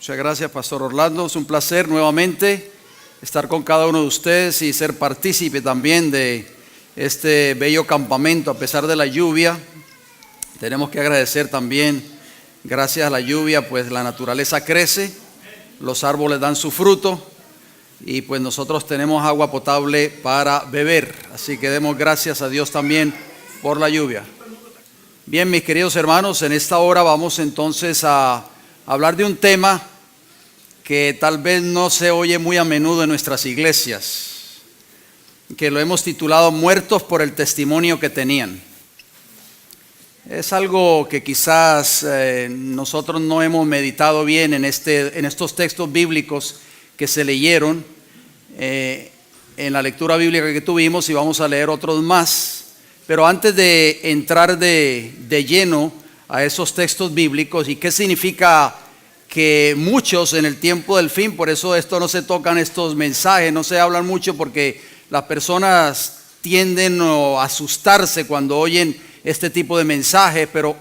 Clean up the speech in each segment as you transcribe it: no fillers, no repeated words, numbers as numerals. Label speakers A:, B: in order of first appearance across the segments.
A: Muchas gracias, Pastor Orlando. Es un placer nuevamente estar con cada uno de ustedes y ser partícipe también de este bello campamento a pesar de la lluvia. Tenemos que agradecer también, gracias a la lluvia, pues la naturaleza crece, los árboles dan su fruto y pues nosotros tenemos agua potable para beber. Así que demos gracias a Dios también por la lluvia. Bien, mis queridos hermanos, en esta hora vamos entonces a hablar de un tema que tal vez no se oye muy a menudo en nuestras iglesias, que lo hemos titulado Muertos por el testimonio que tenían. Es algo que quizás nosotros no hemos meditado bien en estos textos bíblicos que se leyeron en la lectura bíblica que tuvimos, y vamos a leer otros más. Pero antes de entrar de lleno a esos textos bíblicos y qué significa que muchos en el tiempo del fin, por eso esto no se tocan estos mensajes, no se hablan mucho porque las personas tienden a asustarse cuando oyen este tipo de mensajes, pero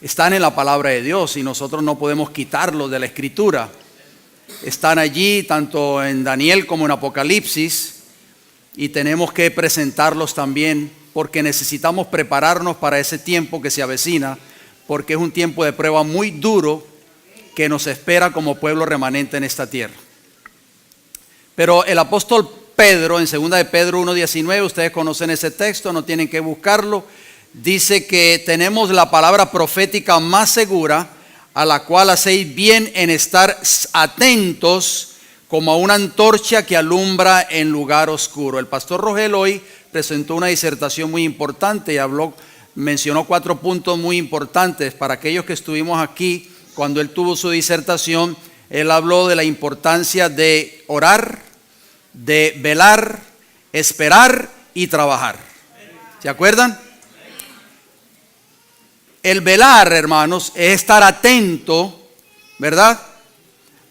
A: están en la palabra de Dios y nosotros no podemos quitarlos de la Escritura. Están allí tanto en Daniel como en Apocalipsis y tenemos que presentarlos también porque necesitamos prepararnos para ese tiempo que se avecina, porque es un tiempo de prueba muy duro que nos espera como pueblo remanente en esta tierra. Pero el apóstol Pedro, en 2 de Pedro 1:19, ustedes conocen ese texto, no tienen que buscarlo, dice que tenemos la palabra profética más segura, a la cual hacéis bien en estar atentos como a una antorcha que alumbra en lugar oscuro. El pastor Rogel hoy presentó una disertación muy importante y mencionó 4 puntos muy importantes. Para aquellos que estuvimos aquí cuando él tuvo su disertación, él habló de la importancia de orar, de velar, esperar y trabajar. ¿Se acuerdan? El velar, hermanos, es estar atento, ¿verdad?,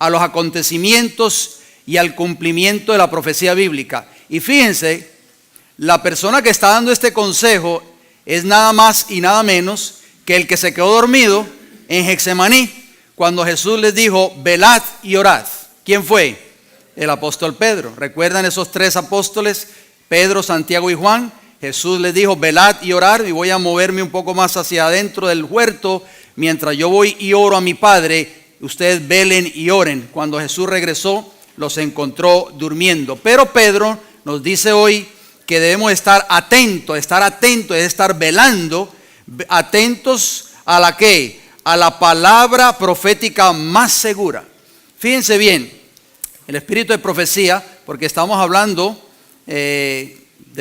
A: a los acontecimientos y al cumplimiento de la profecía bíblica. Y fíjense, la persona que está dando este consejo es nada más y nada menos que el que se quedó dormido en Getsemaní, cuando Jesús les dijo, velad y orad. ¿Quién fue? El apóstol Pedro. ¿Recuerdan esos 3 apóstoles? Pedro, Santiago y Juan. Jesús les dijo, velad y orad, y voy a moverme un poco más hacia adentro del huerto. Mientras yo voy y oro a mi Padre, ustedes velen y oren. Cuando Jesús regresó, los encontró durmiendo. Pero Pedro nos dice hoy que debemos estar atentos es estar velando, atentos a la ¿qué? A la palabra profética más segura. Fíjense bien, el espíritu de profecía, porque estamos hablando de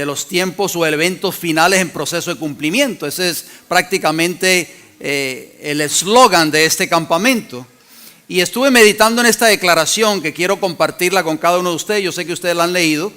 A: los tiempos o eventos finales en proceso de cumplimiento. Ese es prácticamente el eslogan de este campamento. Y estuve meditando en esta declaración que quiero compartirla con cada uno de ustedes. Yo sé que ustedes la han leído,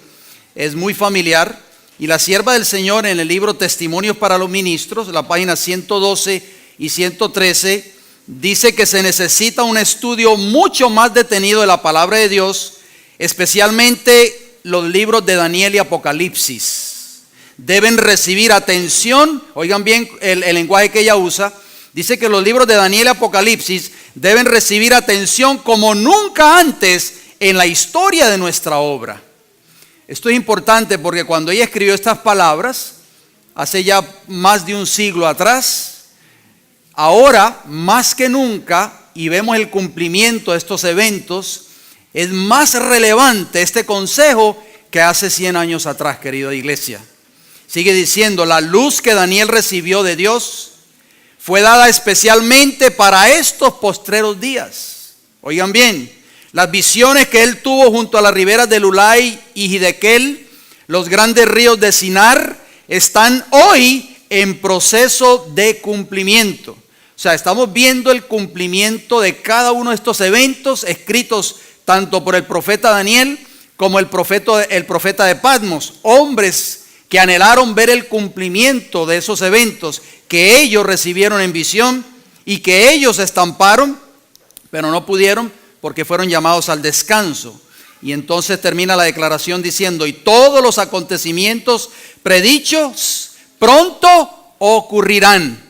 A: es muy familiar. Y la sierva del Señor, en el libro Testimonios para los Ministros, la página 112 y 113, dice que se necesita un estudio mucho más detenido de la palabra de Dios, especialmente los libros de Daniel y Apocalipsis. Deben recibir atención, oigan bien el lenguaje que ella usa, dice que los libros de Daniel y Apocalipsis deben recibir atención como nunca antes en la historia de nuestra obra. Esto es importante porque cuando ella escribió estas palabras, hace ya más de un siglo atrás, ahora más que nunca, y vemos el cumplimiento de estos eventos, es más relevante este consejo que hace 100 años atrás, querida iglesia. Sigue diciendo, la luz que Daniel recibió de Dios fue dada especialmente para estos postreros días. Oigan bien, las visiones que él tuvo junto a las riberas del Ulai y Hidekel, los grandes ríos de Sinar, están hoy en proceso de cumplimiento. O sea, estamos viendo el cumplimiento de cada uno de estos eventos escritos tanto por el profeta Daniel como el profeta de Patmos, hombres que anhelaron ver el cumplimiento de esos eventos que ellos recibieron en visión y que ellos estamparon, pero no pudieron porque fueron llamados al descanso. Y entonces termina la declaración diciendo, y todos los acontecimientos predichos pronto ocurrirán,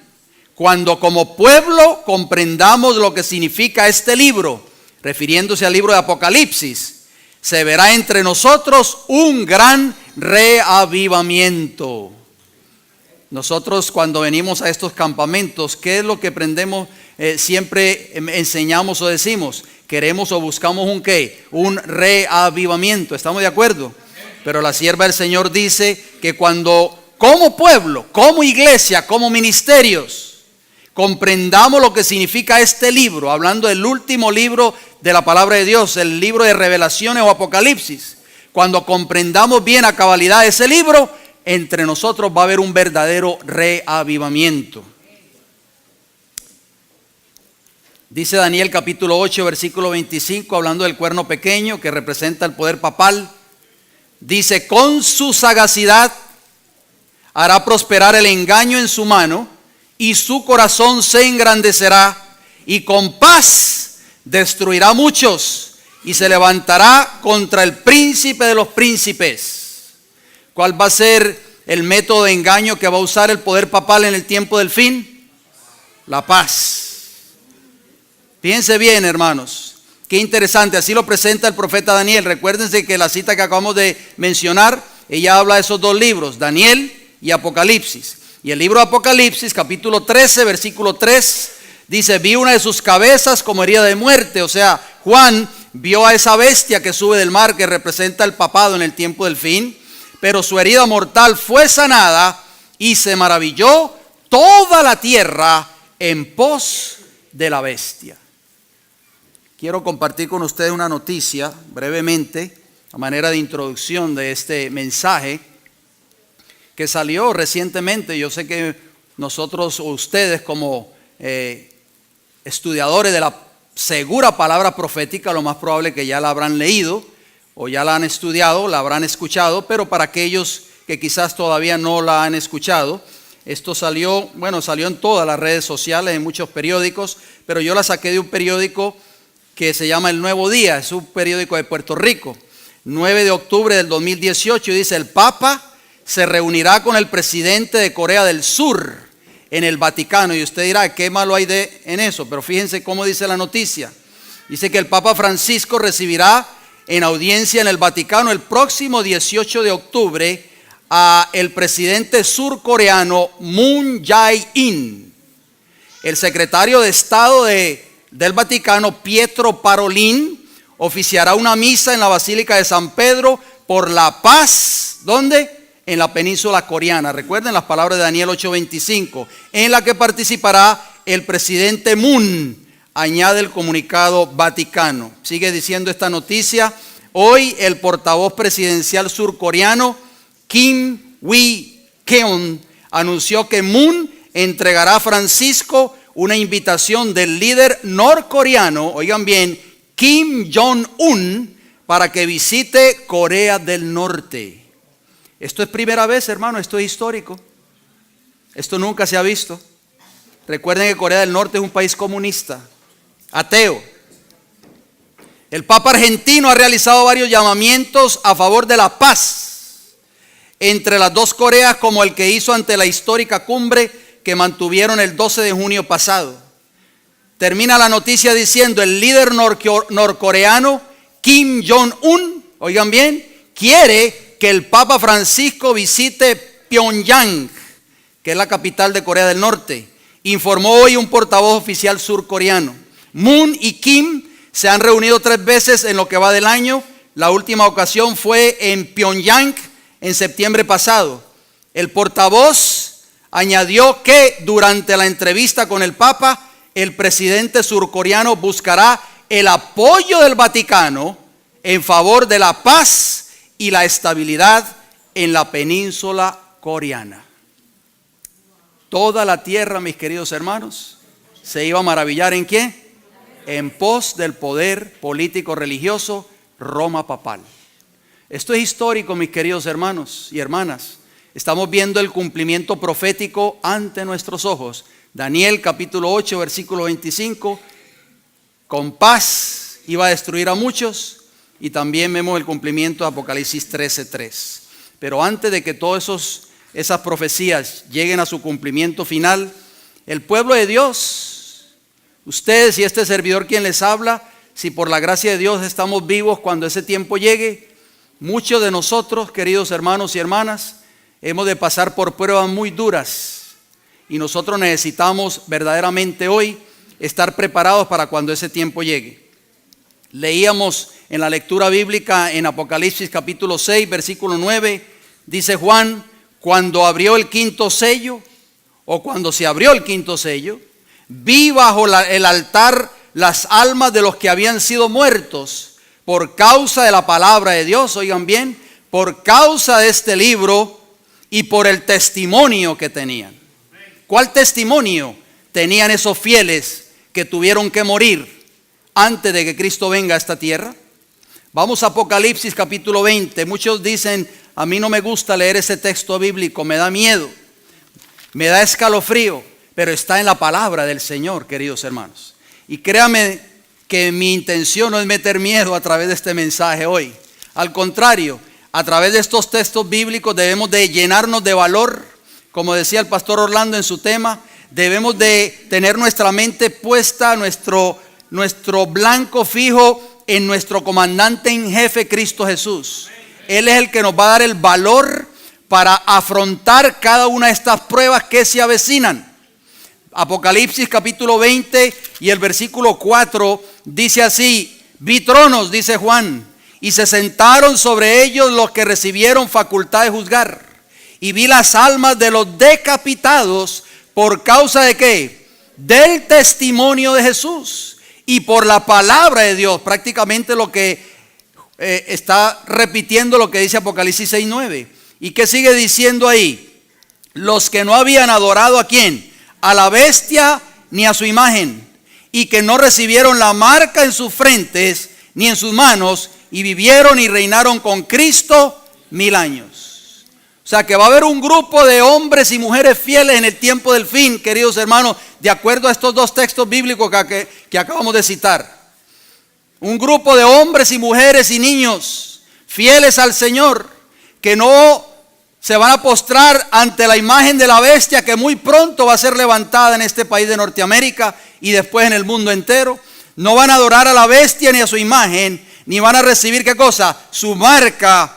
A: cuando como pueblo comprendamos lo que significa este libro. refiriéndose al libro de Apocalipsis, se verá entre nosotros un gran reavivamiento. Nosotros cuando venimos a estos campamentos, ¿qué es lo que aprendemos? Siempre enseñamos o decimos, queremos o buscamos un ¿qué? Un reavivamiento, ¿estamos de acuerdo? Pero la sierva del Señor dice que cuando como pueblo, como iglesia, como ministerios, comprendamos lo que significa este libro, hablando del último libro de la palabra de Dios, el libro de Revelaciones o Apocalipsis. Cuando comprendamos bien a cabalidad ese libro, entre nosotros va a haber un verdadero reavivamiento. Dice Daniel capítulo 8, versículo 25, hablando del cuerno pequeño que representa el poder papal. Dice, con su sagacidad hará prosperar el engaño en su mano, y su corazón se engrandecerá, y con paz destruirá muchos, y se levantará contra el príncipe de los príncipes. ¿Cuál va a ser el método de engaño que va a usar el poder papal en el tiempo del fin? La paz. Fíjense bien, hermanos, qué interesante, así lo presenta el profeta Daniel. Recuérdense que la cita que acabamos de mencionar, ella habla de esos dos libros, Daniel y Apocalipsis. Y el libro de Apocalipsis, capítulo 13, versículo 3, dice, vi una de sus cabezas como herida de muerte. O sea, Juan vio a esa bestia que sube del mar, que representa el papado en el tiempo del fin, pero su herida mortal fue sanada, y se maravilló toda la tierra en pos de la bestia. Quiero compartir con ustedes una noticia brevemente, a manera de introducción de este mensaje, que salió recientemente. Yo sé que nosotros o ustedes como estudiadores de la segura palabra profética, lo más probable que ya la habrán leído o ya la han estudiado, la habrán escuchado, pero para aquellos que quizás todavía no la han escuchado, esto salió en todas las redes sociales, en muchos periódicos, pero yo la saqué de un periódico que se llama El Nuevo Día, es un periódico de Puerto Rico, 9 de octubre del 2018, y dice, el Papa se reunirá con el presidente de Corea del Sur en el Vaticano. Y usted dirá, ¿qué malo hay en eso? Pero fíjense cómo dice la noticia. Dice que el Papa Francisco recibirá en audiencia en el Vaticano el próximo 18 de octubre a el presidente surcoreano Moon Jae-in. El secretario de Estado del Vaticano, Pietro Parolin, oficiará una misa en la Basílica de San Pedro por la paz. ¿Dónde? En la península coreana. Recuerden las palabras de Daniel 8:25, en la que participará el presidente Moon, añade el comunicado vaticano. Sigue diciendo esta noticia, hoy el portavoz presidencial surcoreano Kim Wi-keon anunció que Moon entregará a Francisco una invitación del líder norcoreano, oigan bien, Kim Jong-un, para que visite Corea del Norte. Esto es primera vez, hermano, esto es histórico. Esto nunca se ha visto. Recuerden que Corea del Norte es un país comunista, ateo. El Papa argentino ha realizado varios llamamientos a favor de la paz entre las dos Coreas, como el que hizo ante la histórica cumbre que mantuvieron el 12 de junio pasado. Termina la noticia diciendo, el líder norcoreano Kim Jong-un, oigan bien, quiere que el Papa Francisco visite Pyongyang, que es la capital de Corea del Norte, informó hoy un portavoz oficial surcoreano. Moon y Kim se han reunido 3 veces en lo que va del año. La última ocasión fue en Pyongyang en septiembre pasado. El portavoz añadió que durante la entrevista con el Papa, el presidente surcoreano buscará el apoyo del Vaticano en favor de la paz y la estabilidad en la península coreana. Toda la tierra, mis queridos hermanos, se iba a maravillar ¿en qué? En pos del poder político religioso Roma papal. Esto es histórico, mis queridos hermanos y hermanas. Estamos viendo el cumplimiento profético ante nuestros ojos. Daniel capítulo 8, versículo 25, con paz iba a destruir a muchos. Y también vemos el cumplimiento de Apocalipsis 13:3. Pero antes de que todas esas profecías lleguen a su cumplimiento final, el pueblo de Dios, ustedes y este servidor quien les habla, si por la gracia de Dios estamos vivos cuando ese tiempo llegue, muchos de nosotros, queridos hermanos y hermanas, hemos de pasar por pruebas muy duras. Y nosotros necesitamos verdaderamente hoy estar preparados para cuando ese tiempo llegue. Leíamos en la lectura bíblica en Apocalipsis capítulo 6, versículo 9, dice Juan, cuando abrió el quinto sello, o cuando se abrió el quinto sello, vi bajo el altar las almas de los que habían sido muertos por causa de la palabra de Dios, oigan bien, por causa de este libro y por el testimonio que tenían. ¿Cuál testimonio tenían esos fieles que tuvieron que morir antes de que Cristo venga a esta tierra? Vamos a Apocalipsis capítulo 20. Muchos dicen, a mí no me gusta leer ese texto bíblico, me da miedo, me da escalofrío, pero está en la palabra del Señor, queridos hermanos. Y créame que mi intención no es meter miedo a través de este mensaje hoy. Al contrario, a través de estos textos bíblicos debemos de llenarnos de valor. Como decía el pastor Orlando en su tema, debemos de tener nuestra mente puesta, nuestro blanco fijo en nuestro comandante en jefe, Cristo Jesús. Él es el que nos va a dar el valor para afrontar cada una de estas pruebas que se avecinan. Apocalipsis capítulo 20 y el versículo 4 dice así, vi tronos, dice Juan, y se sentaron sobre ellos los que recibieron facultad de juzgar. Y vi las almas de los decapitados por causa de ¿qué? Del testimonio de Jesús y por la palabra de Dios. Prácticamente lo que está repitiendo lo que dice Apocalipsis 6:9. ¿Y qué sigue diciendo ahí? Los que no habían adorado ¿a quién? A la bestia ni a su imagen, y que no recibieron la marca en sus frentes ni en sus manos, y vivieron y reinaron con Cristo 1000 años. O sea que va a haber un grupo de hombres y mujeres fieles en el tiempo del fin, queridos hermanos, de acuerdo a estos dos textos bíblicos que acabamos de citar. Un grupo de hombres y mujeres y niños fieles al Señor, que no se van a postrar ante la imagen de la bestia que muy pronto va a ser levantada en este país de Norteamérica y después en el mundo entero. No van a adorar a la bestia ni a su imagen, ni van a recibir ¿qué cosa? Su marca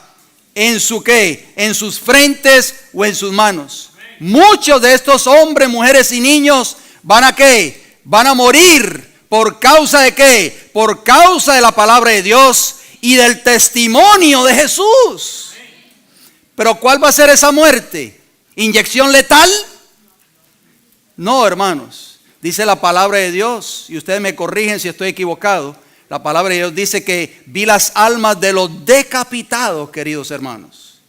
A: en su ¿qué? En sus frentes o en sus manos. Muchos de estos hombres, mujeres y niños van a ¿qué? Van a morir por causa de ¿qué? Por causa de la palabra de Dios y del testimonio de Jesús. Pero ¿cuál va a ser esa muerte? ¿Inyección letal? No, hermanos. Dice la palabra de Dios, y ustedes me corrigen si estoy equivocado. La palabra de Dios dice que vi las almas de los decapitados, queridos hermanos.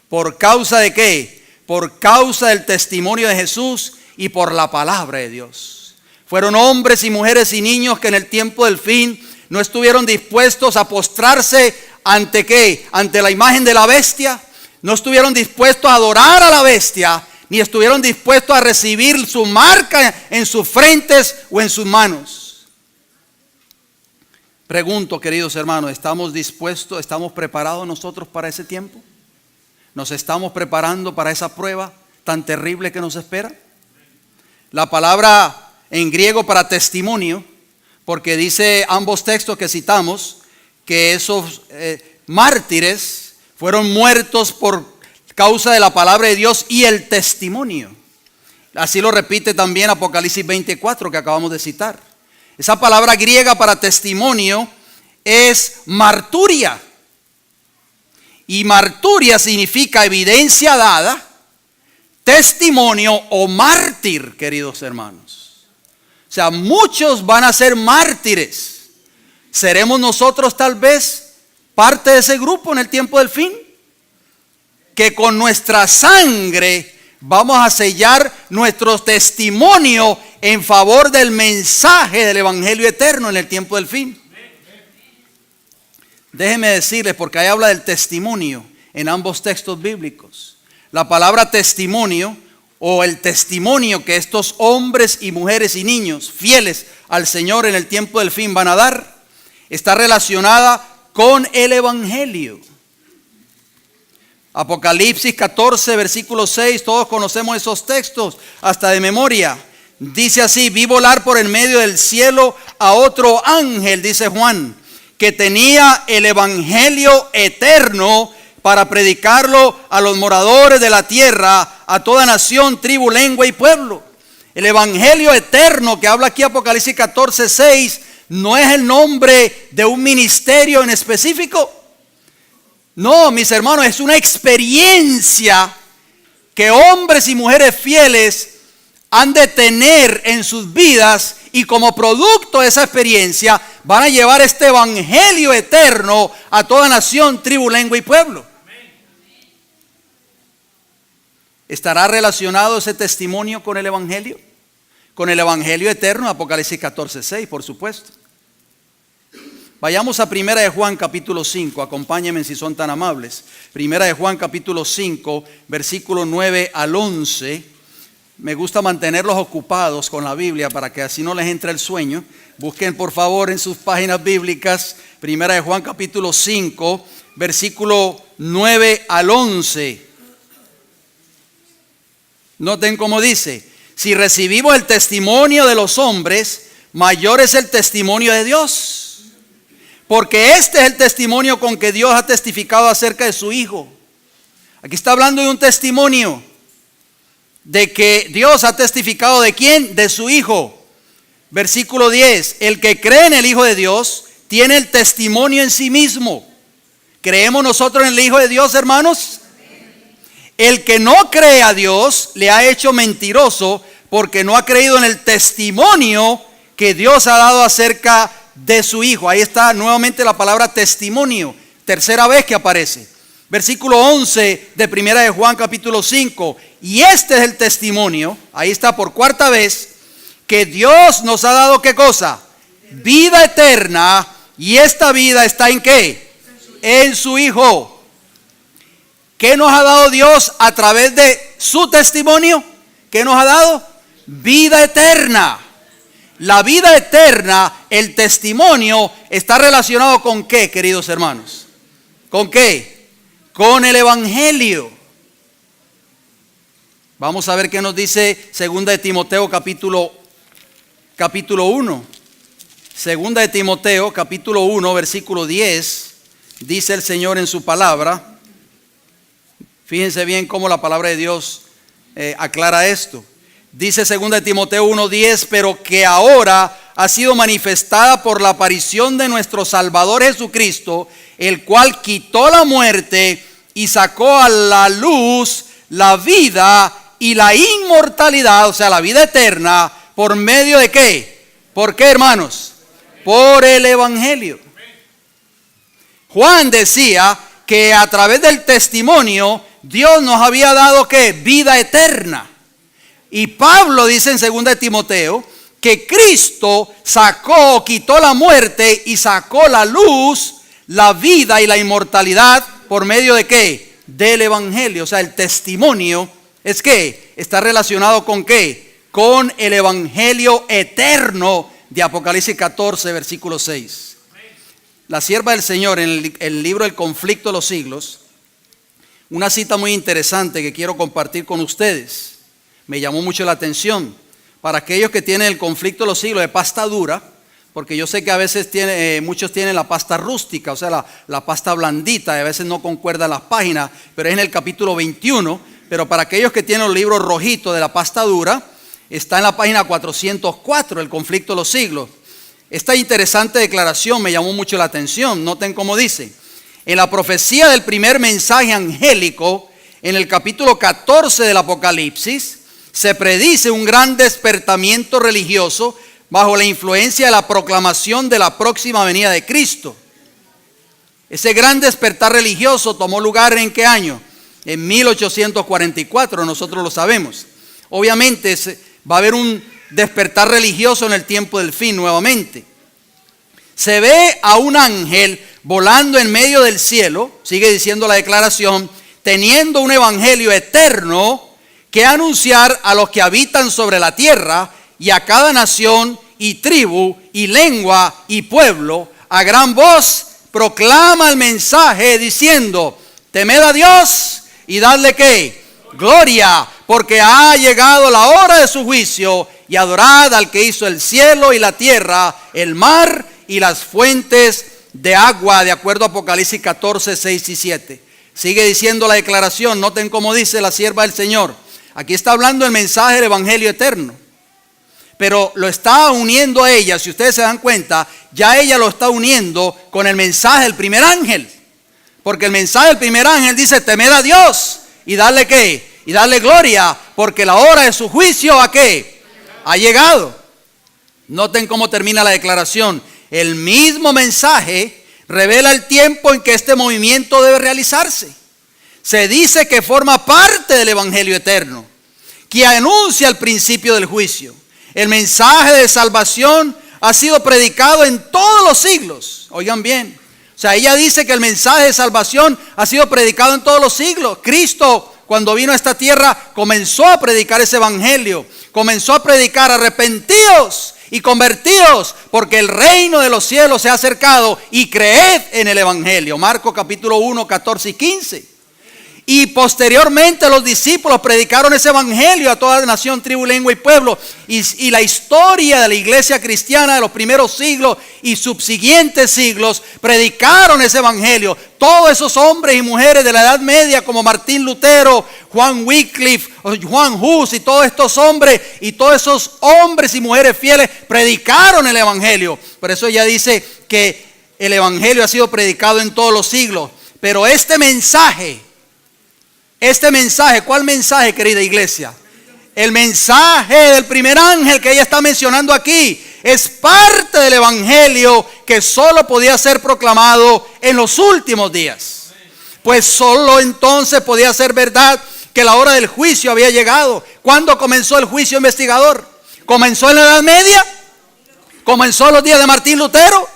A: ¿Por causa de qué? Por causa del testimonio de Jesús y por la palabra de Dios. Fueron hombres y mujeres y niños que en el tiempo del fin no estuvieron dispuestos a postrarse ante ¿qué? Ante la imagen de la bestia. No estuvieron dispuestos a adorar a la bestia, ni estuvieron dispuestos a recibir su marca en sus frentes o en sus manos. Pregunto, queridos hermanos, ¿estamos dispuestos, estamos preparados nosotros para ese tiempo? ¿Nos estamos preparando para esa prueba tan terrible que nos espera? La palabra en griego para testimonio, porque dice ambos textos que citamos, que esos mártires fueron muertos por causa de la palabra de Dios y el testimonio. Así lo repite también Apocalipsis 24 que acabamos de citar. Esa palabra griega para testimonio es marturia. Y marturia significa evidencia dada, testimonio o mártir, queridos hermanos. O sea, muchos van a ser mártires. ¿Seremos nosotros tal vez parte de ese grupo en el tiempo del fin? Que con nuestra sangre vamos a sellar nuestro testimonio en favor del mensaje del evangelio eterno en el tiempo del fin. Déjenme decirles, porque ahí habla del testimonio en ambos textos bíblicos. La palabra testimonio o el testimonio que estos hombres y mujeres y niños fieles al Señor en el tiempo del fin van a dar, está relacionada con el evangelio. Apocalipsis 14, versículo 6, todos conocemos esos textos hasta de memoria. Dice así: vi volar por el medio del cielo a otro ángel, dice Juan, que tenía el evangelio eterno para predicarlo a los moradores de la tierra, a toda nación, tribu, lengua y pueblo. El evangelio eterno que habla aquí Apocalipsis 14:6 no es el nombre de un ministerio en específico. No, mis hermanos, es una experiencia que hombres y mujeres fieles han de tener en sus vidas, y como producto de esa experiencia van a llevar este evangelio eterno a toda nación, tribu, lengua y pueblo. ¿Estará relacionado ese testimonio con el evangelio? Con el evangelio eterno, Apocalipsis 14:6, por supuesto. Vayamos a Primera de Juan capítulo 5, acompáñenme si son tan amables. Primera de Juan capítulo 5, versículo 9 al 11. Me gusta mantenerlos ocupados con la Biblia para que así no les entre el sueño. Busquen por favor en sus páginas bíblicas Primera de Juan capítulo 5, versículo 9 al 11. Noten cómo dice: si recibimos el testimonio de los hombres, mayor es el testimonio de Dios. Porque este es el testimonio con que Dios ha testificado acerca de su Hijo. Aquí está hablando de un testimonio de que Dios ha testificado. ¿De quién? De su Hijo. Versículo 10: el que cree en el Hijo de Dios tiene el testimonio en sí mismo. ¿Creemos nosotros en el Hijo de Dios, hermanos? El que no cree a Dios le ha hecho mentiroso, porque no ha creído en el testimonio que Dios ha dado acerca de su Hijo. Ahí está nuevamente la palabra testimonio, tercera vez que aparece. Versículo 11 de Primera de Juan capítulo 5. Y este es el testimonio, ahí está por cuarta vez, que Dios nos ha dado ¿qué cosa? Vida eterna. Y esta vida está ¿en qué? En su Hijo. ¿Qué nos ha dado Dios a través de su testimonio? ¿Qué nos ha dado? Vida eterna. La vida eterna, el testimonio, está relacionado ¿con qué, queridos hermanos? ¿Con qué? Con el evangelio. Vamos a ver qué nos dice Segunda de Timoteo capítulo 1. Segunda de Timoteo capítulo 1 versículo 10. Dice el Señor en su palabra. Fíjense bien cómo la palabra de Dios aclara esto. Dice Segunda de Timoteo 1:10: pero que ahora ha sido manifestada por la aparición de nuestro Salvador Jesucristo, el cual quitó la muerte y sacó a la luz la vida y la inmortalidad, o sea, la vida eterna, ¿por medio de qué? ¿Por qué, hermanos? Por el evangelio. Juan decía que a través del testimonio Dios nos había dado ¿qué? Vida eterna. Y Pablo dice en 2 de Timoteo que Cristo sacó, quitó la muerte y sacó la luz, la vida y la inmortalidad, ¿por medio de qué? Del evangelio. O sea, el testimonio es que está relacionado ¿con qué? Con el evangelio eterno de Apocalipsis 14 versículo 6. La sierva del Señor en el libro El conflicto de los siglos, una cita muy interesante que quiero compartir con ustedes. Me llamó mucho la atención. Para aquellos que tienen el conflicto de los siglos de pasta dura, porque yo sé que a veces muchos tienen la pasta rústica, o sea, la pasta blandita, y a veces no concuerdan las páginas, pero es en el capítulo 21. Pero para aquellos que tienen los libros rojitos de la pasta dura, está en la página 404, el conflicto de los siglos. Esta interesante declaración me llamó mucho la atención. Noten cómo dice: en la profecía del primer mensaje angélico, en el capítulo 14 del Apocalipsis, se predice un gran despertamiento religioso bajo la influencia de la proclamación de la próxima venida de Cristo. Ese gran despertar religioso tomó lugar ¿en qué año? En 1844, nosotros lo sabemos. Obviamente va a haber un despertar religioso en el tiempo del fin nuevamente. Se ve a un ángel volando en medio del cielo, sigue diciendo la declaración, teniendo un evangelio eterno que anunciar a los que habitan sobre la tierra y a cada nación y tribu y lengua y pueblo, a gran voz proclama el mensaje diciendo: temed a Dios y dadle ¿qué? Gloria, porque ha llegado la hora de su juicio y adorad al que hizo el cielo y la tierra, el mar y las fuentes de agua, de acuerdo a Apocalipsis 14, 6 y 7. Sigue diciendo la declaración, noten cómo dice la sierva del Señor. Aquí está hablando el mensaje del evangelio eterno, pero lo está uniendo a ella. Si ustedes se dan cuenta, ya ella lo está uniendo con el mensaje del primer ángel, porque el mensaje del primer ángel dice: temed a Dios y darle ¿qué? Y darle gloria, porque la hora de su juicio ¿a qué? Ha llegado. Noten cómo termina la declaración. El mismo mensaje revela el tiempo en que este movimiento debe realizarse. Se dice que forma parte del evangelio eterno, que anuncia el principio del juicio. El mensaje de salvación ha sido predicado en todos los siglos. Oigan bien. O sea, ella dice que el mensaje de salvación ha sido predicado en todos los siglos. Cristo, cuando vino a esta tierra, comenzó a predicar ese evangelio. Comenzó a predicar: arrepentíos y convertíos, porque el reino de los cielos se ha acercado, y creed en el evangelio. Marcos capítulo 1, 14 y 15. Y posteriormente los discípulos predicaron ese evangelio a toda nación, tribu, lengua y pueblo. Y la historia de la iglesia cristiana de los primeros siglos y subsiguientes siglos predicaron ese evangelio. Todos esos hombres y mujeres de la Edad Media, como Martín Lutero, Juan Wycliffe, Juan Hus, y todos estos hombres y todos esos hombres y mujeres fieles predicaron el evangelio. Por eso ella dice que el evangelio ha sido predicado en todos los siglos. Pero este mensaje, ¿cuál mensaje, querida iglesia? El mensaje del primer ángel que ella está mencionando aquí es parte del evangelio que solo podía ser proclamado en los últimos días. Pues solo entonces podía ser verdad que la hora del juicio había llegado. ¿Cuándo comenzó el juicio investigador? ¿Comenzó en la Edad Media? ¿Comenzó en los días de Martín Lutero?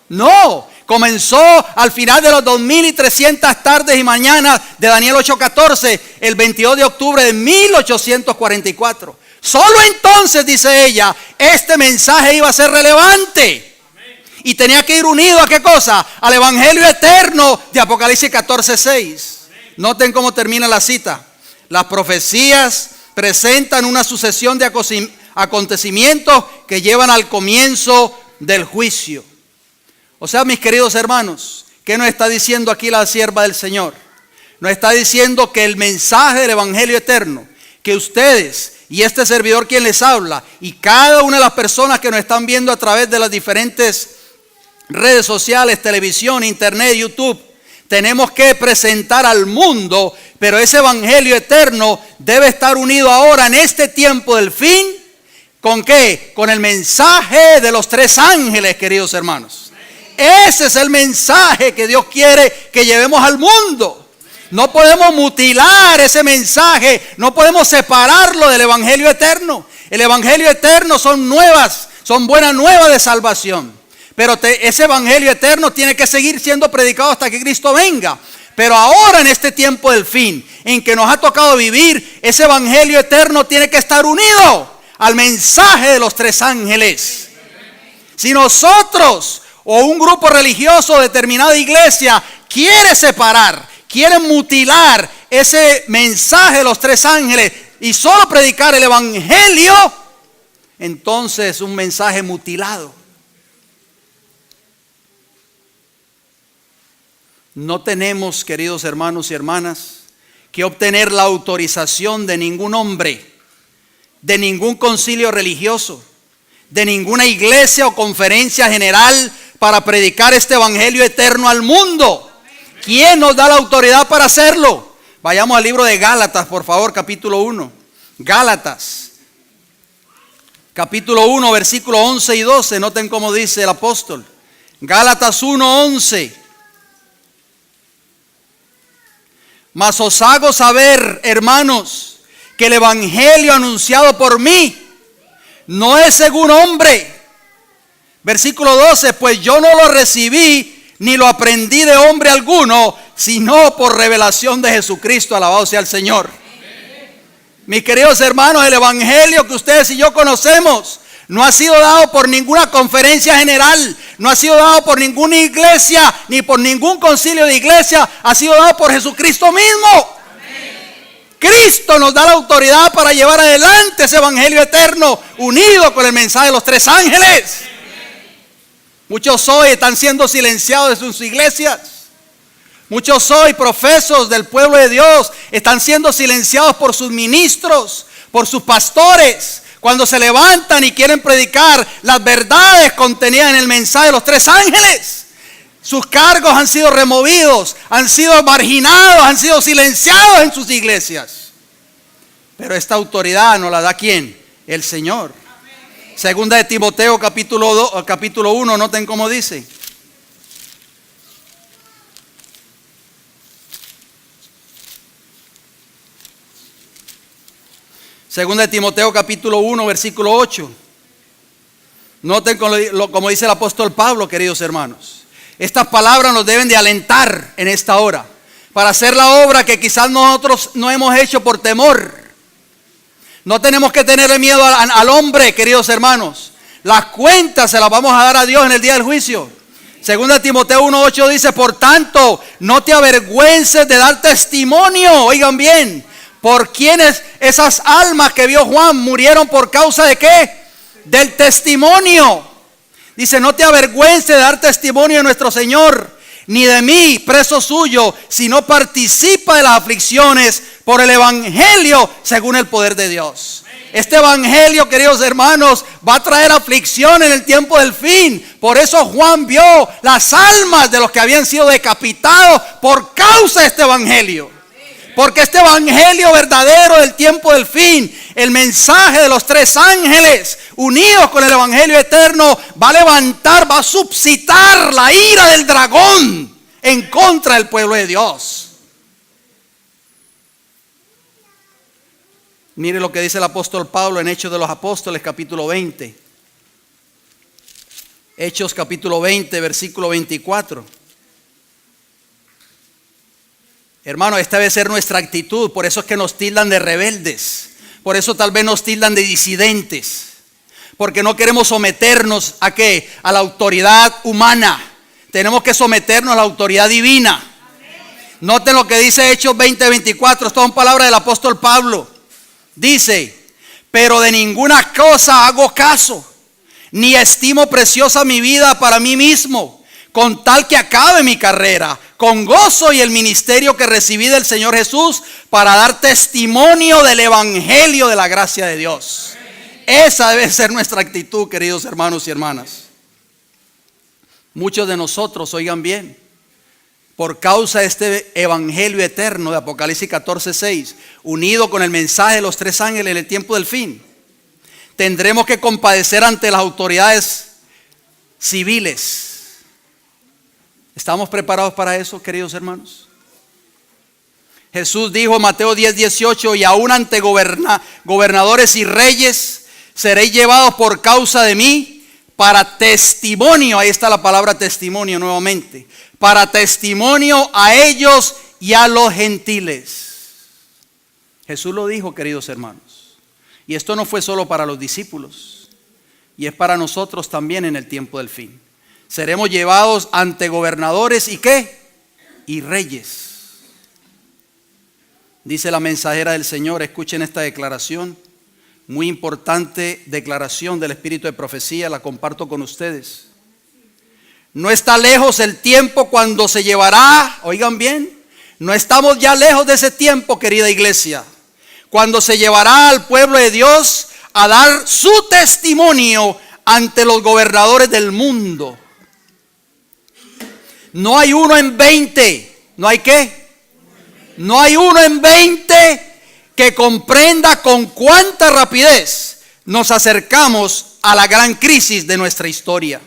A: No. Comenzó al final de los 2300 tardes y mañanas de Daniel 8:14, el 22 de octubre de 1844. Solo entonces, dice ella, este mensaje iba a ser relevante. Y tenía que ir unido ¿a qué cosa? Al evangelio eterno de Apocalipsis 14:6. Noten cómo termina la cita. Las profecías presentan una sucesión de acontecimientos que llevan al comienzo del juicio. O sea, mis queridos hermanos, ¿qué nos está diciendo aquí la sierva del Señor? Nos está diciendo que el mensaje del evangelio eterno, que ustedes y este servidor quien les habla, y cada una de las personas que nos están viendo a través de las diferentes redes sociales, televisión, internet, YouTube, tenemos que presentar al mundo. Pero ese evangelio eterno debe estar unido ahora en este tiempo del fin. ¿Con qué? Con el mensaje de los tres ángeles, queridos hermanos. Ese es el mensaje que Dios quiere que llevemos al mundo. No podemos mutilar ese mensaje, no podemos separarlo del evangelio eterno. El evangelio eterno son buenas nuevas de salvación. Pero ese evangelio eterno tiene que seguir siendo predicado hasta que Cristo venga. Pero ahora, en este tiempo del fin, en que nos ha tocado vivir, ese evangelio eterno tiene que estar unido al mensaje de los tres ángeles. Si nosotros o un grupo religioso de determinada iglesia quiere separar, quiere mutilar ese mensaje de los tres ángeles y solo predicar el evangelio, entonces es un mensaje mutilado. No tenemos, queridos hermanos y hermanas, que obtener la autorización de ningún hombre, de ningún concilio religioso, de ninguna iglesia o conferencia general para predicar este evangelio eterno al mundo. ¿Quién nos da la autoridad para hacerlo? Vayamos al libro de Gálatas, por favor, capítulo 1. Gálatas, capítulo 1, versículo 11 y 12. Noten cómo dice el apóstol. Gálatas 1, 11. Mas os hago saber, hermanos, que el evangelio anunciado por mí no es según hombre. Versículo 12, pues yo no lo recibí ni lo aprendí de hombre alguno, sino por revelación de Jesucristo. Alabado sea el Señor. Mis queridos hermanos, el evangelio que ustedes y yo conocemos no ha sido dado por ninguna conferencia general, no ha sido dado por ninguna iglesia, ni por ningún concilio de iglesia, ha sido dado por Jesucristo mismo. Cristo nos da la autoridad para llevar adelante ese evangelio eterno unido con el mensaje de los tres ángeles. Muchos hoy están siendo silenciados de sus iglesias. Muchos hoy profesos del pueblo de Dios están siendo silenciados por sus ministros, por sus pastores, cuando se levantan y quieren predicar las verdades contenidas en el mensaje de los tres ángeles. Sus cargos han sido removidos, han sido marginados, han sido silenciados en sus iglesias. Pero esta autoridad nos la da ¿quién? El Señor. Segunda de Timoteo capítulo 1, noten cómo dice. Segunda de Timoteo capítulo 1, versículo 8. Noten como dice el apóstol Pablo, queridos hermanos. Estas palabras nos deben de alentar en esta hora para hacer la obra que quizás nosotros no hemos hecho por temor. No tenemos que tenerle miedo al hombre, queridos hermanos. Las cuentas se las vamos a dar a Dios en el día del juicio. Segunda Timoteo 1:8 dice: por tanto, no te avergüences de dar testimonio. Oigan bien, por quienes esas almas que vio Juan murieron por causa de ¿qué? Del testimonio. Dice: no te avergüences de dar testimonio de nuestro Señor, ni de mí, preso suyo, sino participa de las aflicciones por el evangelio según el poder de Dios. Este evangelio, queridos hermanos, va a traer aflicción en el tiempo del fin. Por eso Juan vio las almas de los que habían sido decapitados por causa de este evangelio. Porque este evangelio verdadero del tiempo del fin, el mensaje de los tres ángeles unidos con el evangelio eterno, va a levantar, va a suscitar la ira del dragón en contra del pueblo de Dios. Mire lo que dice el apóstol Pablo en Hechos de los Apóstoles capítulo 20. Hechos capítulo 20, versículo 24. Hermano, esta debe ser nuestra actitud. Por eso es que nos tildan de rebeldes. Por eso tal vez nos tildan de disidentes. Porque no queremos someternos ¿a qué? A la autoridad humana. Tenemos que someternos a la autoridad divina. Noten lo que dice Hechos 20:24. Esto son palabras del apóstol Pablo. Dice: pero de ninguna cosa hago caso, ni estimo preciosa mi vida para mí mismo, con tal que acabe mi carrera con gozo y el ministerio que recibí del Señor Jesús, para dar testimonio del evangelio de la gracia de Dios. Esa debe ser nuestra actitud, queridos hermanos y hermanas. Muchos de nosotros, oigan bien, por causa de este evangelio eterno de Apocalipsis 14:6, unido con el mensaje de los tres ángeles en el tiempo del fin, tendremos que compadecer ante las autoridades civiles. ¿Estamos preparados para eso, queridos hermanos? Jesús dijo en Mateo 10:18: y aún ante gobernadores y reyes seréis llevados por causa de mí para testimonio. Ahí está la palabra testimonio nuevamente. Para testimonio a ellos y a los gentiles. Jesús lo dijo, queridos hermanos. Y esto no fue solo para los discípulos, y es para nosotros también en el tiempo del fin. Seremos llevados ante gobernadores y ¿qué? Y reyes. Dice la mensajera del Señor, escuchen esta declaración, muy importante declaración del espíritu de profecía, la comparto con ustedes. No está lejos el tiempo cuando se llevará, oigan bien, no estamos ya lejos de ese tiempo, querida iglesia, cuando se llevará al pueblo de Dios a dar su testimonio ante los gobernadores del mundo. No hay uno en 20. ¿No hay qué? No hay uno en 20 que comprenda con cuánta rapidez nos acercamos a la gran crisis de nuestra historia.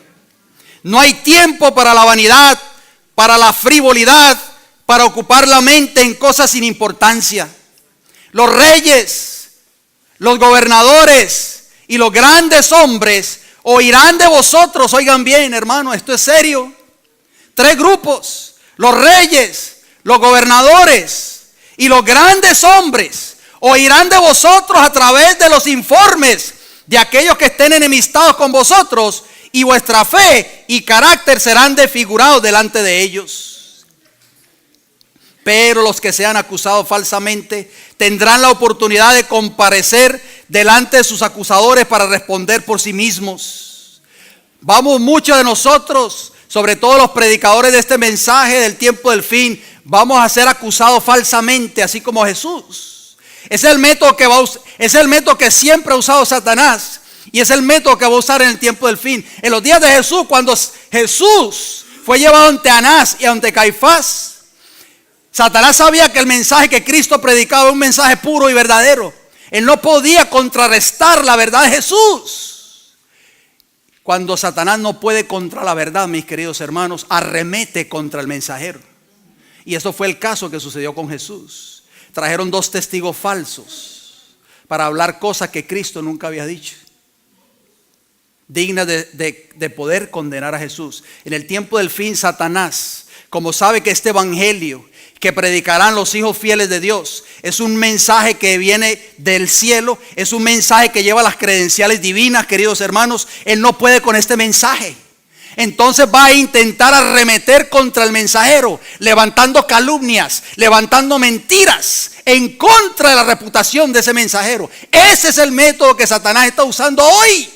A: No hay tiempo para la vanidad, para la frivolidad, para ocupar la mente en cosas sin importancia. Los reyes, los gobernadores y los grandes hombres oirán de vosotros. Oigan bien, hermano, esto es serio. 3 grupos: los reyes, los gobernadores y los grandes hombres oirán de vosotros a través de los informes de aquellos que estén enemistados con vosotros, y vuestra fe y carácter serán desfigurados delante de ellos. Pero los que sean acusados falsamente tendrán la oportunidad de comparecer delante de sus acusadores para responder por sí mismos. Vamos, muchos de nosotros, sobre todo los predicadores de este mensaje del tiempo del fin, vamos a ser acusados falsamente, así como Jesús. Es el método que siempre ha usado Satanás, y es el método que va a usar en el tiempo del fin. En los días de Jesús, cuando Jesús fue llevado ante Anás y ante Caifás, Satanás sabía que el mensaje que Cristo predicaba era un mensaje puro y verdadero. Él no podía contrarrestar la verdad de Jesús. Cuando Satanás no puede contra la verdad, mis queridos hermanos, arremete contra el mensajero. Y eso fue el caso que sucedió con Jesús. Trajeron 2 testigos falsos para hablar cosas que Cristo nunca había dicho, dignas de poder condenar a Jesús. En el tiempo del fin, Satanás, como sabe que este evangelio que predicarán los hijos fieles de Dios es un mensaje que viene del cielo, es un mensaje que lleva las credenciales divinas, queridos hermanos, él no puede con este mensaje. Entonces va a intentar arremeter contra el mensajero, levantando calumnias, levantando mentiras en contra de la reputación de ese mensajero. Ese es el método que Satanás está usando hoy.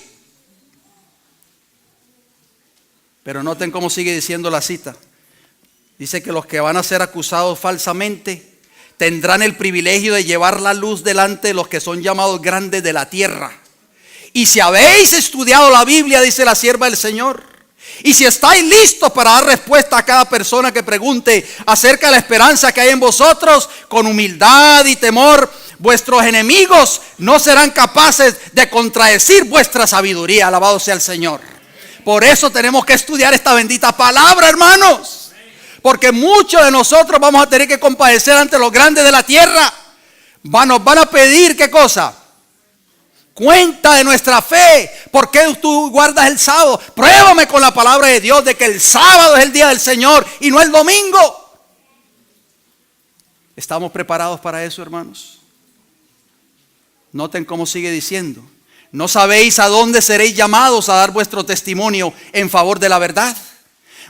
A: Pero noten cómo sigue diciendo la cita. Dice que los que van a ser acusados falsamente tendrán el privilegio de llevar la luz delante de los que son llamados grandes de la tierra. Y si habéis estudiado la Biblia, dice la sierva del Señor, y si estáis listos para dar respuesta a cada persona que pregunte acerca de la esperanza que hay en vosotros, con humildad y temor, vuestros enemigos no serán capaces de contradecir vuestra sabiduría. Alabado sea el Señor. Por eso tenemos que estudiar esta bendita palabra, hermanos. Porque muchos de nosotros vamos a tener que compadecer ante los grandes de la tierra. Nos van a pedir, ¿qué cosa? Cuenta de nuestra fe. ¿Por qué tú guardas el sábado? Pruébame con la palabra de Dios de que el sábado es el día del Señor y no el domingo. ¿Estamos preparados para eso, hermanos? Noten cómo sigue diciendo. ¿No sabéis a dónde seréis llamados a dar vuestro testimonio en favor de la verdad?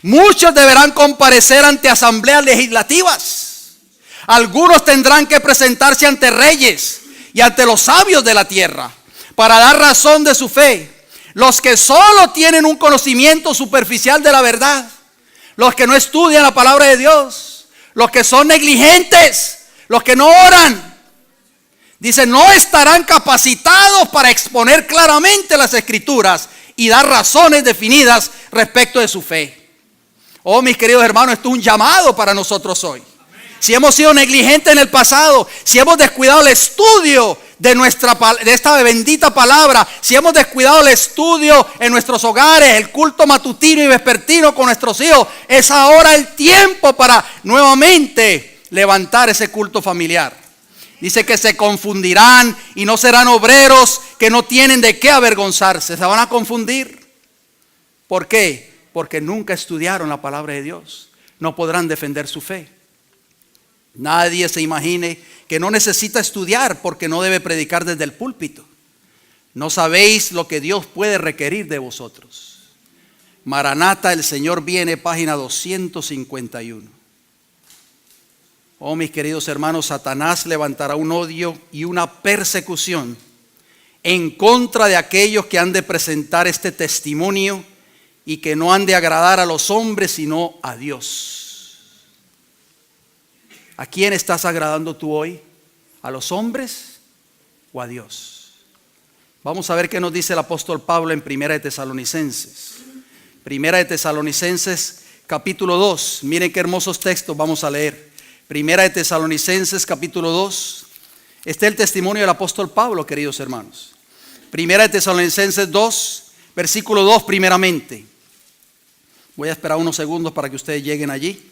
A: Muchos deberán comparecer ante asambleas legislativas. Algunos tendrán que presentarse ante reyes y ante los sabios de la tierra para dar razón de su fe. Los que solo tienen un conocimiento superficial de la verdad, los que no estudian la palabra de Dios, los que son negligentes, los que no oran, dice, no estarán capacitados para exponer claramente las escrituras y dar razones definidas respecto de su fe. Oh, mis queridos hermanos, esto es un llamado para nosotros hoy. Si hemos sido negligentes en el pasado, si hemos descuidado el estudio de esta bendita palabra, si hemos descuidado el estudio en nuestros hogares, el culto matutino y vespertino con nuestros hijos, es ahora el tiempo para nuevamente levantar ese culto familiar. Dice que se confundirán y no serán obreros que no tienen de qué avergonzarse. Se van a confundir. ¿Por qué? Porque nunca estudiaron la palabra de Dios. No podrán defender su fe. Nadie se imagine que no necesita estudiar porque no debe predicar desde el púlpito. No sabéis lo que Dios puede requerir de vosotros. Maranata, el Señor viene, página 251. Oh, mis queridos hermanos, Satanás levantará un odio y una persecución en contra de aquellos que han de presentar este testimonio y que no han de agradar a los hombres sino a Dios. ¿A quién estás agradando tú hoy? ¿A los hombres o a Dios? Vamos a ver qué nos dice el apóstol Pablo en Primera de Tesalonicenses. Primera de Tesalonicenses capítulo 2. Miren qué hermosos textos vamos a leer. Primera de Tesalonicenses capítulo 2. Este es el testimonio del apóstol Pablo, queridos hermanos. Primera de Tesalonicenses 2, versículo 2 primeramente. Voy a esperar unos segundos para que ustedes lleguen allí.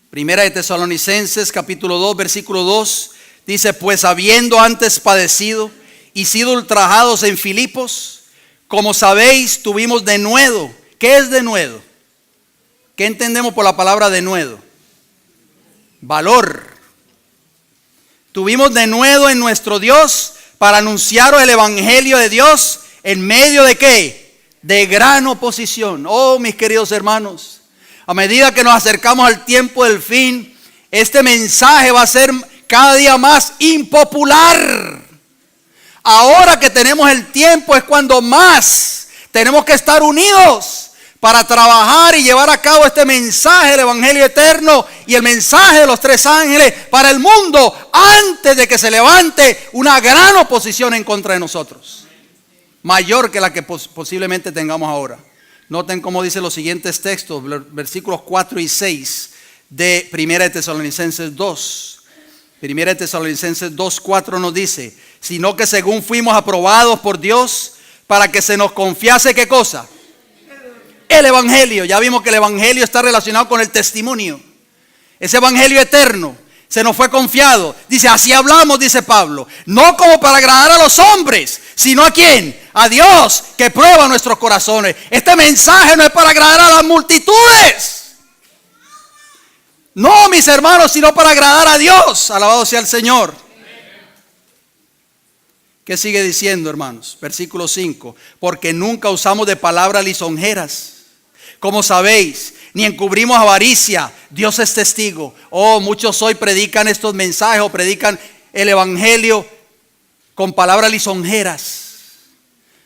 A: Primera de Tesalonicenses capítulo 2, versículo 2. Dice, pues habiendo antes padecido y sido ultrajados en Filipos, como sabéis, tuvimos denuedo. ¿Qué es denuedo? ¿Qué entendemos por la palabra denuedo? Valor. Tuvimos denuedo en nuestro Dios para anunciaros el evangelio de Dios en medio de ¿qué? de gran oposición. Oh, mis queridos hermanos, a medida que nos acercamos al tiempo del fin, este mensaje va a ser cada día más impopular. Ahora que tenemos el tiempo es cuando más tenemos que estar unidos para trabajar y llevar a cabo este mensaje del Evangelio eterno y el mensaje de los tres ángeles para el mundo, antes de que se levante una gran oposición en contra de nosotros, mayor que la que posiblemente tengamos ahora. Noten cómo dice los siguientes textos, versículos 4 y 6 de 1 de Tesalonicenses 2. 1 de Tesalonicenses 2:4 nos dice: sino que según fuimos aprobados por Dios para que se nos confiase, ¿qué cosa? El Evangelio. Ya vimos que el Evangelio está relacionado con el testimonio. Ese Evangelio eterno se nos fue confiado. Dice, así hablamos, dice Pablo, no como para agradar a los hombres, sino ¿a quién? A Dios, que prueba nuestros corazones. Este mensaje no es para agradar a las multitudes. No, mis hermanos, sino para agradar a Dios. Alabado sea el Señor. ¿Qué sigue diciendo, hermanos? Versículo 5. Porque nunca usamos de palabras lisonjeras, como sabéis, ni encubrimos avaricia. Dios es testigo. Oh, muchos hoy predican estos mensajes o predican el Evangelio con palabras lisonjeras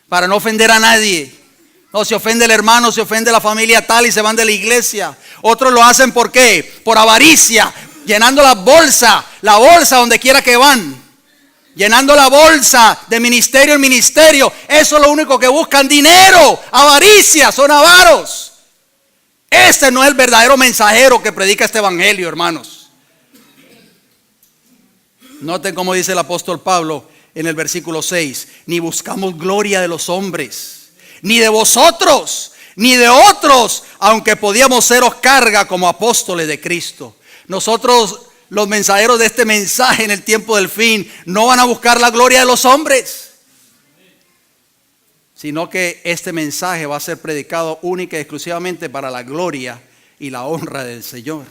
A: para no ofender a nadie. No, se ofende el hermano, se ofende la familia tal y se van de la iglesia. Otros lo hacen ¿por qué? Por avaricia, llenando la bolsa donde quiera que van. Llenando la bolsa de ministerio en ministerio. Eso es lo único que buscan: dinero, avaricia, son avaros. Este no es el verdadero mensajero que predica este evangelio, hermanos. Noten cómo dice el apóstol Pablo en el versículo 6: ni buscamos gloria de los hombres, ni de vosotros, ni de otros, aunque podíamos seros carga como apóstoles de Cristo. Nosotros, los mensajeros de este mensaje en el tiempo del fin, no van a buscar la gloria de los hombres, sino que este mensaje va a ser predicado única y exclusivamente para la gloria y la honra del Señor.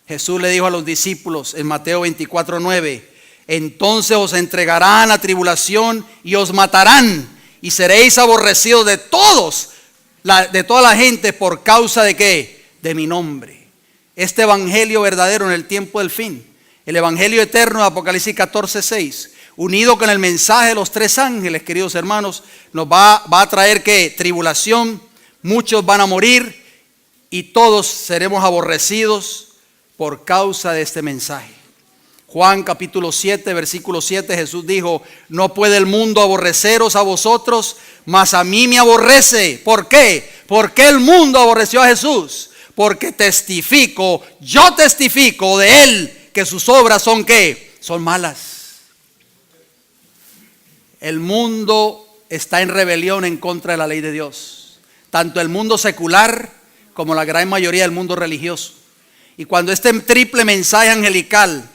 A: Jesús le dijo a los discípulos en Mateo 24:9: entonces os entregarán a tribulación y os matarán, y seréis aborrecidos de toda la gente por causa de ¿qué? De mi nombre. Este evangelio verdadero en el tiempo del fin, el evangelio eterno de Apocalipsis 14:6, unido con el mensaje de los tres ángeles, queridos hermanos, nos va a traer ¿qué? Tribulación. Muchos van a morir y todos seremos aborrecidos por causa de este mensaje. Juan capítulo 7, versículo 7, Jesús dijo: no puede el mundo aborreceros a vosotros, mas a mí me aborrece. ¿Por qué? ¿Por qué el mundo aborreció a Jesús? Porque yo testifico de él que sus obras son ¿qué? Son malas. El mundo está en rebelión en contra de la ley de Dios. Tanto el mundo secular como la gran mayoría del mundo religioso. Y cuando este triple mensaje angelical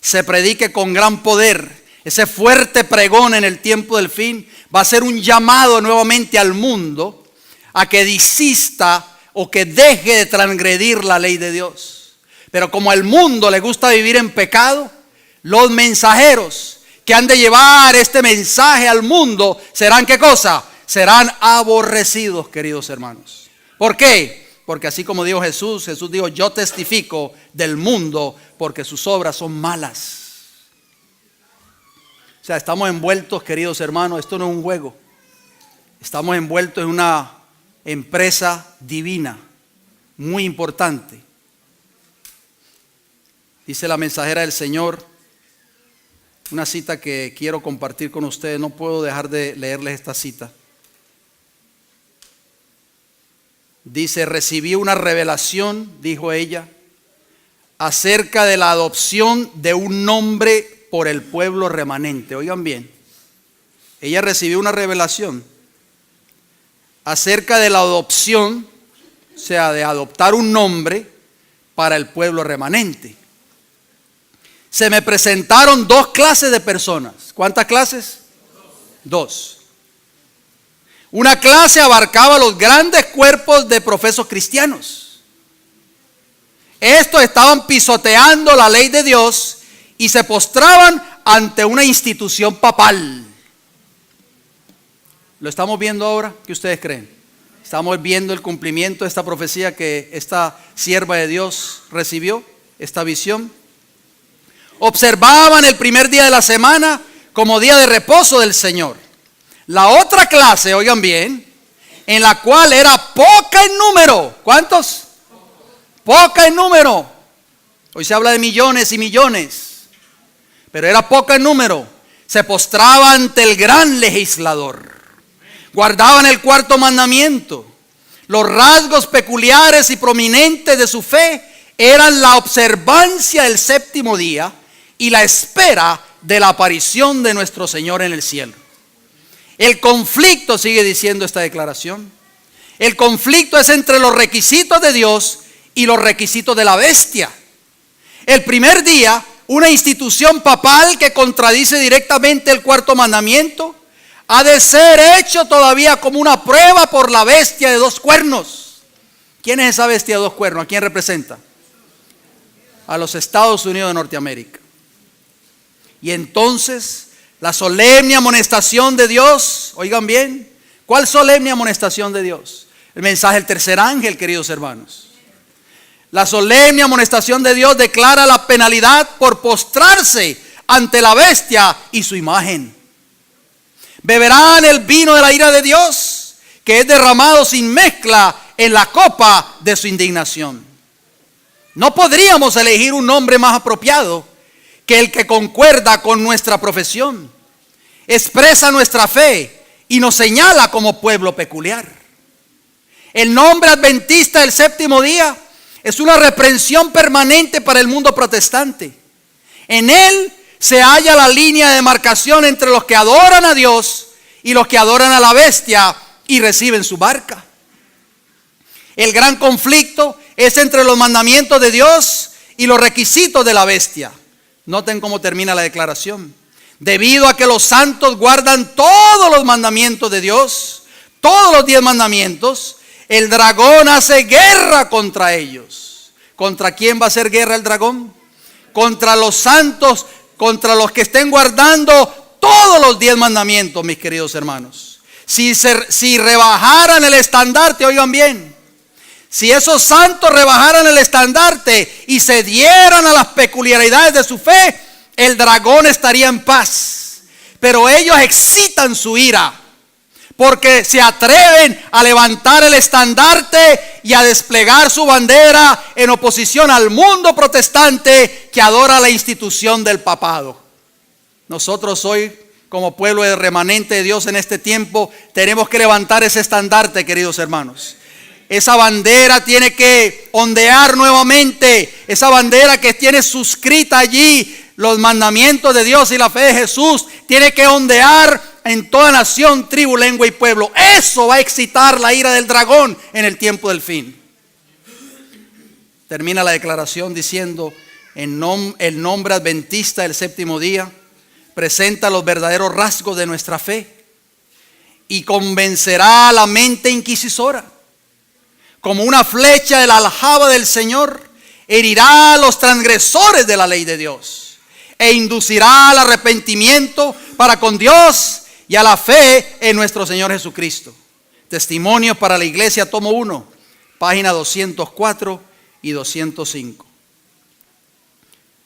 A: se predique con gran poder, ese fuerte pregón en el tiempo del fin, va a ser un llamado nuevamente al mundo a que desista o que deje de transgredir la ley de Dios. Pero como al mundo le gusta vivir en pecado, los mensajeros que han de llevar este mensaje al mundo serán ¿qué cosa? Serán aborrecidos, queridos hermanos. ¿Por qué? Porque así como dijo Jesús dijo: yo testifico del mundo porque sus obras son malas. O sea, estamos envueltos, queridos hermanos, esto no es un juego. Estamos envueltos en una empresa divina, muy importante. Dice la mensajera del Señor, una cita que quiero compartir con ustedes. No puedo dejar de leerles esta cita. Dice: recibí una revelación, dijo ella, acerca de la adopción de un nombre por el pueblo remanente. Oigan bien, ella recibió una revelación acerca de la adopción, o sea, de adoptar un nombre para el pueblo remanente. Se me presentaron dos clases de personas. ¿Cuántas clases? Dos. Una clase abarcaba los grandes cuerpos de profesos cristianos. Estos estaban pisoteando la ley de Dios y se postraban ante una institución papal. ¿Lo estamos viendo ahora? ¿Qué ustedes creen? ¿Estamos viendo el cumplimiento de esta profecía que esta sierva de Dios recibió? Esta visión. Observaban el primer día de la semana como día de reposo del Señor. La otra clase, oigan bien, en la cual era poca en número. ¿Cuántos? Poca en número. Hoy se habla de millones y millones, pero era poca en número. Se postraba ante el gran legislador. Guardaban el cuarto mandamiento. Los rasgos peculiares y prominentes de su fe eran la observancia del séptimo día y la espera de la aparición de nuestro Señor en el cielo. El conflicto, sigue diciendo esta declaración, el conflicto es entre los requisitos de Dios y los requisitos de la bestia. El primer día, una institución papal que contradice directamente el cuarto mandamiento, ha de ser hecho todavía como una prueba por la bestia de 2 cuernos. ¿Quién es esa bestia de 2 cuernos? ¿A quién representa? A los Estados Unidos de Norteamérica. Y entonces, la solemne amonestación de Dios, oigan bien, ¿cuál solemne amonestación de Dios? El mensaje del tercer ángel, queridos hermanos. La solemne amonestación de Dios declara la penalidad por postrarse ante la bestia y su imagen. Beberán el vino de la ira de Dios, que es derramado sin mezcla en la copa de su indignación. No podríamos elegir un nombre más apropiado que el que concuerda con nuestra profesión, expresa nuestra fe y nos señala como pueblo peculiar. El nombre adventista del séptimo día es una reprensión permanente para el mundo protestante. En él se halla la línea de demarcación entre los que adoran a Dios y los que adoran a la bestia y reciben su marca. El gran conflicto es entre los mandamientos de Dios y los requisitos de la bestia. Noten cómo termina la declaración. Debido a que los santos guardan todos los mandamientos de Dios, todos los 10 mandamientos, el dragón hace guerra contra ellos. ¿Contra quién va a hacer guerra el dragón? Contra los santos, contra los que estén guardando todos los 10 mandamientos, mis queridos hermanos. Si rebajaran el estandarte, oigan bien, si esos santos rebajaran el estandarte y se dieran a las peculiaridades de su fe, el dragón estaría en paz. Pero ellos excitan su ira porque se atreven a levantar el estandarte y a desplegar su bandera en oposición al mundo protestante que adora la institución del papado. Nosotros hoy, como pueblo de remanente de Dios en este tiempo, tenemos que levantar ese estandarte, queridos hermanos. Esa bandera tiene que ondear nuevamente. Esa bandera que tiene suscrita allí los mandamientos de Dios y la fe de Jesús, tiene que ondear en toda nación, tribu, lengua y pueblo. Eso va a excitar la ira del dragón en el tiempo del fin. Termina la declaración diciendo: el nombre adventista del séptimo día presenta los verdaderos rasgos de nuestra fe y convencerá a la mente inquisidora. Como una flecha de la aljaba del Señor, herirá a los transgresores de la ley de Dios e inducirá al arrepentimiento para con Dios y a la fe en nuestro Señor Jesucristo. Testimonios para la Iglesia, tomo 1, página 204 y 205.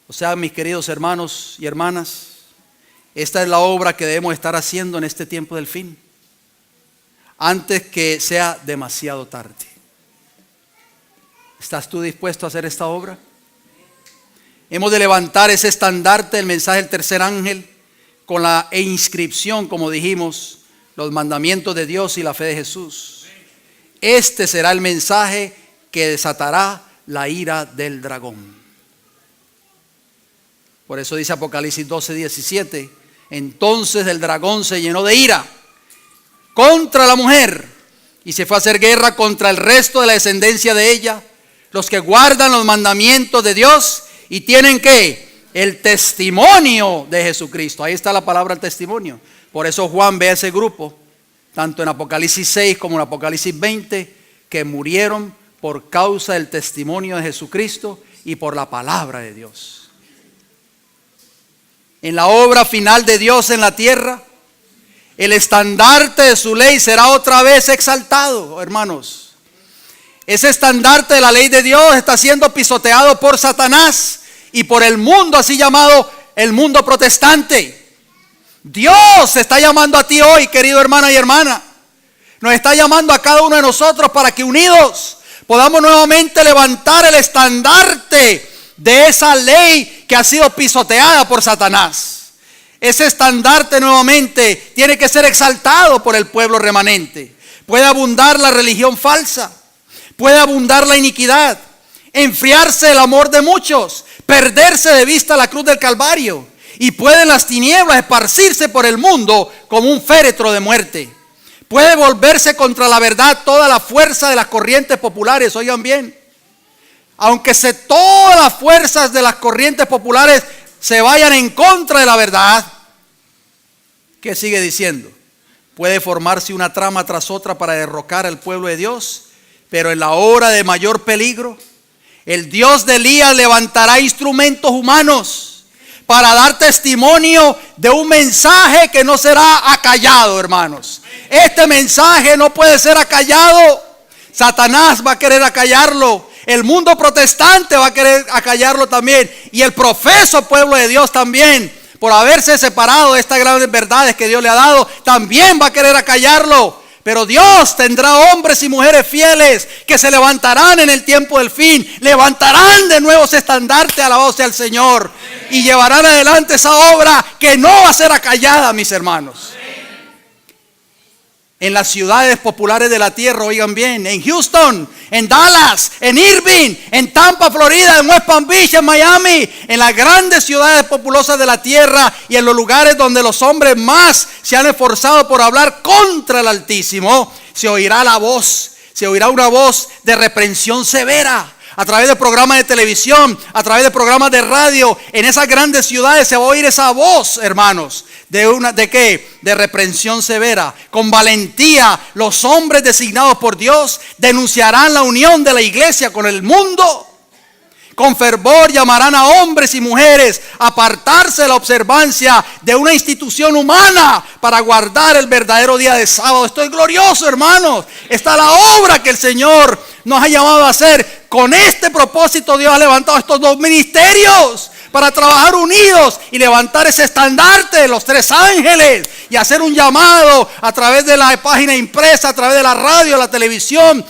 A: O sea, mis queridos hermanos y hermanas, esta es la obra que debemos estar haciendo en este tiempo del fin, antes que sea demasiado tarde. ¿Estás tú dispuesto a hacer esta obra? Hemos de levantar ese estandarte del mensaje del tercer ángel con la inscripción, como dijimos, los mandamientos de Dios y la fe de Jesús. Este será el mensaje que desatará la ira del dragón. Por eso dice Apocalipsis 12:17, entonces el dragón se llenó de ira contra la mujer y se fue a hacer guerra contra el resto de la descendencia de ella, los que guardan los mandamientos de Dios y tienen ¿qué? El testimonio de Jesucristo. Ahí está la palabra testimonio. Por eso Juan ve a ese grupo, tanto en Apocalipsis 6 como en Apocalipsis 20, que murieron por causa del testimonio de Jesucristo y por la palabra de Dios. En la obra final de Dios en la tierra, El estandarte de su ley será otra vez exaltado, hermanos. Ese estandarte de la ley de Dios está siendo pisoteado por Satanás y por el mundo así llamado el mundo protestante. Dios está llamando a ti hoy, querido hermano y hermana. Nos está llamando a cada uno de nosotros para que unidos podamos nuevamente levantar el estandarte de esa ley que ha sido pisoteada por Satanás. Ese estandarte nuevamente tiene que ser exaltado por el pueblo remanente. Puede abundar la religión falsa, puede abundar la iniquidad, enfriarse el amor de muchos, perderse de vista la cruz del Calvario, y pueden las tinieblas esparcirse por el mundo como un féretro de muerte. Puede volverse contra la verdad toda la fuerza de las corrientes populares, oigan bien. Aunque todas las fuerzas de las corrientes populares se vayan en contra de la verdad, ¿qué sigue diciendo? Puede formarse una trama tras otra para derrocar al pueblo de Dios, pero en la hora de mayor peligro, el Dios de Elías levantará instrumentos humanos para dar testimonio de un mensaje que no será acallado, hermanos. Este mensaje no puede ser acallado. Satanás va a querer acallarlo. El mundo protestante va a querer acallarlo también. Y el profeso pueblo de Dios también, por haberse separado de estas grandes verdades que Dios le ha dado, también va a querer acallarlo. Pero Dios tendrá hombres y mujeres fieles que se levantarán en el tiempo del fin. Levantarán de nuevo ese estandarte, alabado sea el Señor. Y llevarán adelante esa obra que no va a ser acallada, mis hermanos. En las ciudades populares de la tierra, oigan bien, en Houston, en Dallas, en Irving, en Tampa, Florida, en West Palm Beach, en Miami, en las grandes ciudades populosas de la tierra y en los lugares donde los hombres más se han esforzado por hablar contra el Altísimo, se oirá la voz, se oirá una voz de reprensión severa. A través de programas de televisión, a través de programas de radio, en esas grandes ciudades se va a oír esa voz, hermanos. ¿De qué? De reprensión severa. Con valentía, los hombres designados por Dios denunciarán la unión de la iglesia con el mundo. Con fervor llamarán a hombres y mujeres a apartarse de la observancia de una institución humana para guardar el verdadero día de sábado. Esto es glorioso, hermanos. Esta es la obra que el Señor nos ha llamado a hacer. Con este propósito Dios ha levantado estos dos ministerios para trabajar unidos y levantar ese estandarte de los tres ángeles y hacer un llamado a través de la página impresa, a través de la radio, la televisión,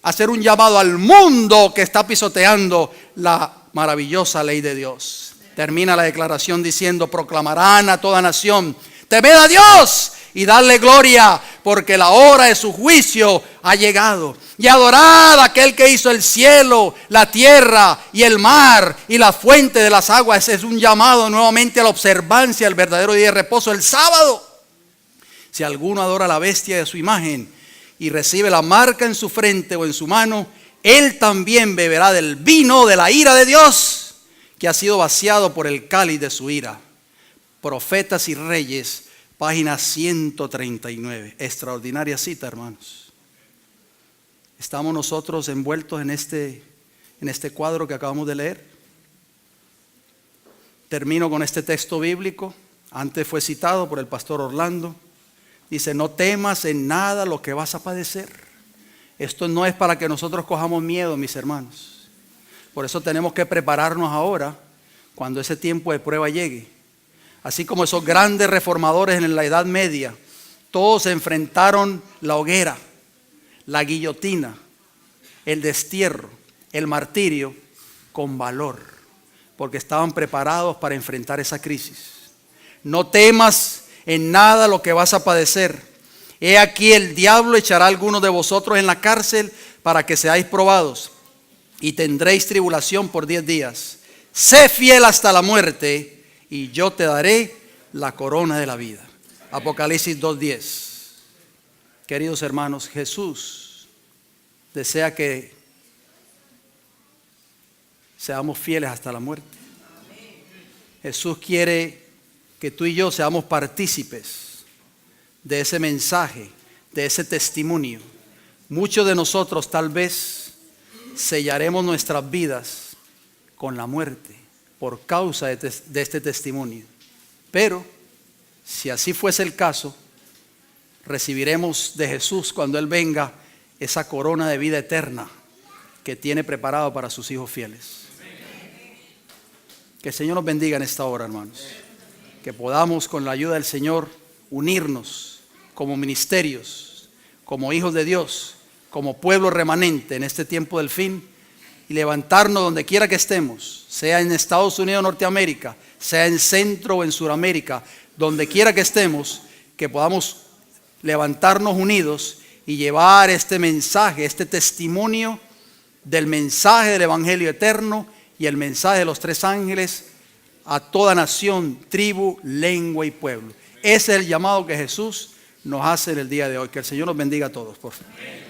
A: hacer un llamado al mundo que está pisoteando la maravillosa ley de Dios. Termina la declaración diciendo: proclamarán a toda nación, temed a Dios y dadle gloria, porque la hora de su juicio ha llegado. Y adorad a aquel que hizo el cielo, la tierra y el mar y la fuente de las aguas. Ese es un llamado nuevamente a la observancia del verdadero día de reposo, el sábado. Si alguno adora a la bestia de su imagen y recibe la marca en su frente o en su mano, él también beberá del vino de la ira de Dios, que ha sido vaciado por el cáliz de su ira. Profetas y Reyes, página 139. Extraordinaria cita, hermanos. ¿Estamos nosotros envueltos en este cuadro que acabamos de leer? Termino con este texto bíblico. Antes fue citado por el pastor Orlando. Dice: no temas en nada lo que vas a padecer. Esto no es para que nosotros cojamos miedo, mis hermanos. Por eso tenemos que prepararnos ahora, cuando ese tiempo de prueba llegue. Así como esos grandes reformadores en la Edad Media, todos enfrentaron la hoguera, la guillotina, el destierro, el martirio con valor, porque estaban preparados para enfrentar esa crisis. No temas en nada lo que vas a padecer. He aquí, el diablo echará a algunos de vosotros en la cárcel para que seáis probados, y tendréis tribulación por 10 días. Sé fiel hasta la muerte, y yo te daré la corona de la vida. Apocalipsis 2:10. Queridos hermanos, Jesús desea que seamos fieles hasta la muerte. Jesús quiere que tú y yo seamos partícipes de ese mensaje, de ese testimonio. Muchos de nosotros tal vez sellaremos nuestras vidas con la muerte por causa de este testimonio. Pero si así fuese el caso, recibiremos de Jesús cuando Él venga esa corona de vida eterna que tiene preparado para sus hijos fieles. Que el Señor nos bendiga en esta hora, hermanos. Que podamos con la ayuda del Señor unirnos como ministerios, como hijos de Dios, como pueblo remanente en este tiempo del fin y levantarnos donde quiera que estemos, sea en Estados Unidos o Norteamérica, sea en Centro o en Suramérica, donde quiera que estemos, que podamos levantarnos unidos y llevar este mensaje, este testimonio del mensaje del Evangelio eterno y el mensaje de los tres ángeles a toda nación, tribu, lengua y pueblo. Ese es el llamado que Jesús nos hace en el día de hoy. Que el Señor nos bendiga a todos, por favor.